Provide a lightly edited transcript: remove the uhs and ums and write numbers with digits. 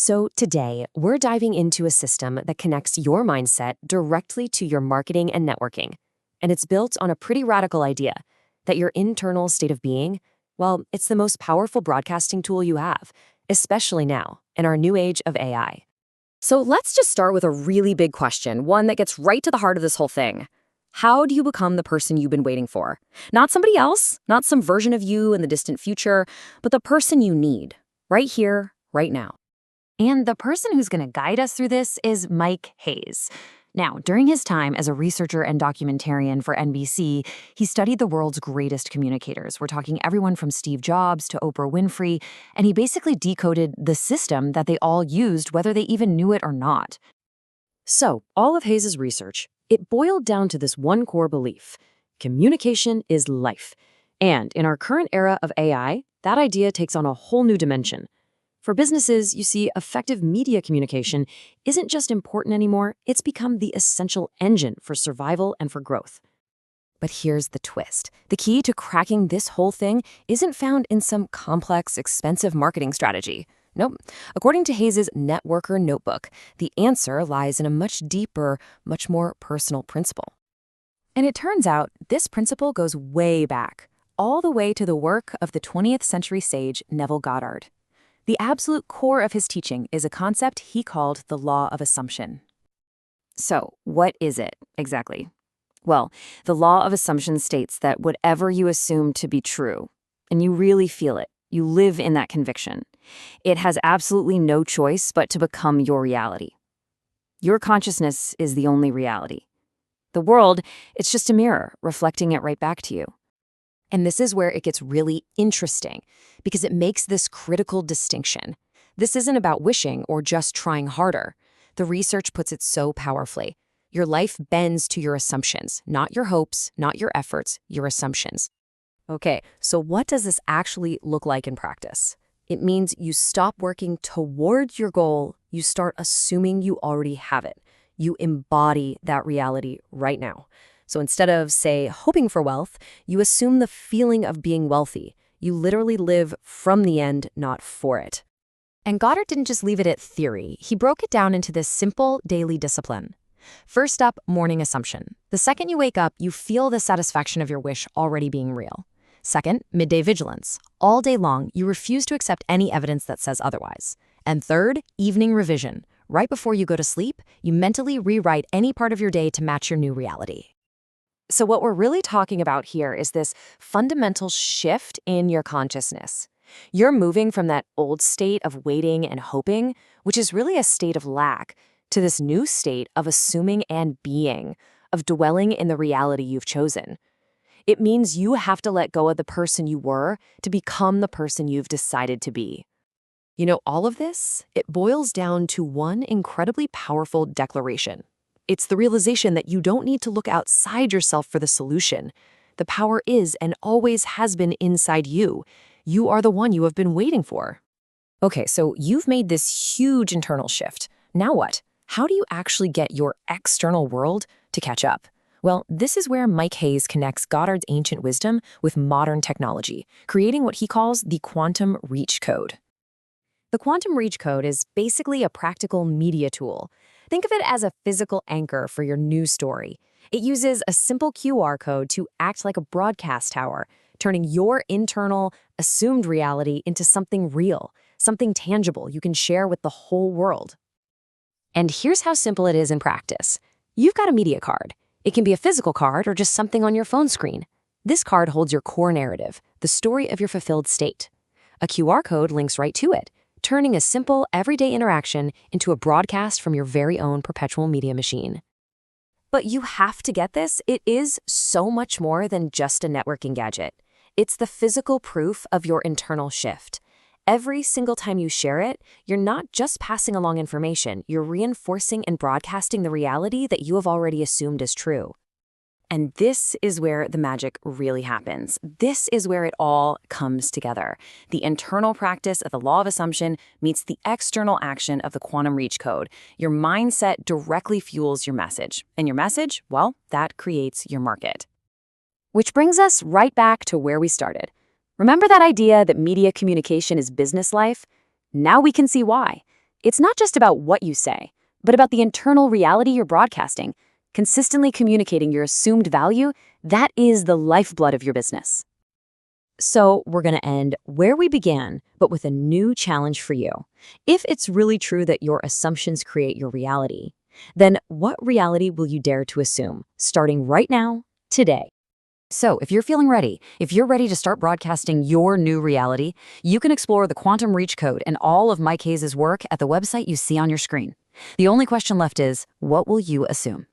So, today, we're diving into a system that connects your mindset directly to your marketing and networking. And it's built on a pretty radical idea that your internal state of being, well, it's the most powerful broadcasting tool you have, especially now in our new age of AI. So, let's just start with a really big question, one that gets right to the heart of this whole thing. How do you become the person you've been waiting for? Not somebody else, not some version of you in the distant future, but the person you need, right here, right now. And the person who's going to guide us through this is Mike Hayes. Now, during his time as a researcher and documentarian for NBC, he studied the world's greatest communicators. We're talking everyone from Steve Jobs to Oprah Winfrey, and he basically decoded the system that they all used, whether they even knew it or not. So, all of Hayes' research, it boiled down to this one core belief: communication is life. And in our current era of AI, that idea takes on a whole new dimension. For businesses, you see, effective media communication isn't just important anymore, it's become the essential engine for survival and for growth. But here's the twist. The key to cracking this whole thing isn't found in some complex, expensive marketing strategy. Nope. According to Hayes' Networker Notebook, the answer lies in a much deeper, much more personal principle. And it turns out this principle goes way back, all the way to the work of the 20th century sage Neville Goddard. The absolute core of his teaching is a concept he called the law of assumption. So, what is it exactly? Well, the law of assumption states that whatever you assume to be true, and you really feel it, you live in that conviction, it has absolutely no choice but to become your reality. Your consciousness is the only reality. The world, it's just a mirror reflecting it right back to you. And this is where it gets really interesting, because it makes this critical distinction. This isn't about wishing or just trying harder. The research puts it so powerfully. Your life bends to your assumptions, not your hopes, not your efforts, your assumptions. Okay, so what does this actually look like in practice? It means you stop working toward your goal, you start assuming you already have it. You embody that reality right now. So instead of, say, hoping for wealth, you assume the feeling of being wealthy. You literally live from the end, not for it. And Goddard didn't just leave it at theory. He broke it down into this simple daily discipline. First up, morning assumption. The second you wake up, you feel the satisfaction of your wish already being real. Second, midday vigilance. All day long, you refuse to accept any evidence that says otherwise. And third, evening revision. Right before you go to sleep, you mentally rewrite any part of your day to match your new reality. So what we're really talking about here is this fundamental shift in your consciousness. You're moving from that old state of waiting and hoping, which is really a state of lack, to this new state of assuming and being, of dwelling in the reality you've chosen. It means you have to let go of the person you were to become the person you've decided to be. You know, all of this, it boils down to one incredibly powerful declaration. It's the realization that you don't need to look outside yourself for the solution. The power is and always has been inside you. You are the one you have been waiting for. Okay, so you've made this huge internal shift. Now what? How do you actually get your external world to catch up? Well, this is where Mike Hayes connects Goddard's ancient wisdom with modern technology, creating what he calls the quantum reach code. The quantum reach code is basically a practical media tool. Think of it as a physical anchor for your news story. It uses a simple QR code to act like a broadcast tower, turning your internal, assumed reality into something real, something tangible you can share with the whole world. And here's how simple it is in practice. You've got a media card. It can be a physical card or just something on your phone screen. This card holds your core narrative, the story of your fulfilled state. A QR code links right to it, turning a simple, everyday interaction into a broadcast from your very own perpetual media machine. But you have to get this. It is so much more than just a networking gadget. It's the physical proof of your internal shift. Every single time you share it, you're not just passing along information, you're reinforcing and broadcasting the reality that you have already assumed is true. And this is where the magic really happens. This is where it all comes together. The internal practice of the law of assumption meets the external action of the quantum reach code. Your mindset directly fuels your message. And your message, well, that creates your market. Which brings us right back to where we started. Remember that idea that media communication is business life? Now we can see why. It's not just about what you say, but about the internal reality you're broadcasting. Consistently communicating your assumed value, that is the lifeblood of your business. So we're going to end where we began, but with a new challenge for you. If it's really true that your assumptions create your reality, then what reality will you dare to assume, starting right now, today? So, if you're feeling ready, if you're ready to start broadcasting your new reality, you can explore the Quantum Reach Code and all of Mike Hayes' work at the website you see on your screen. The only question left is, what will you assume?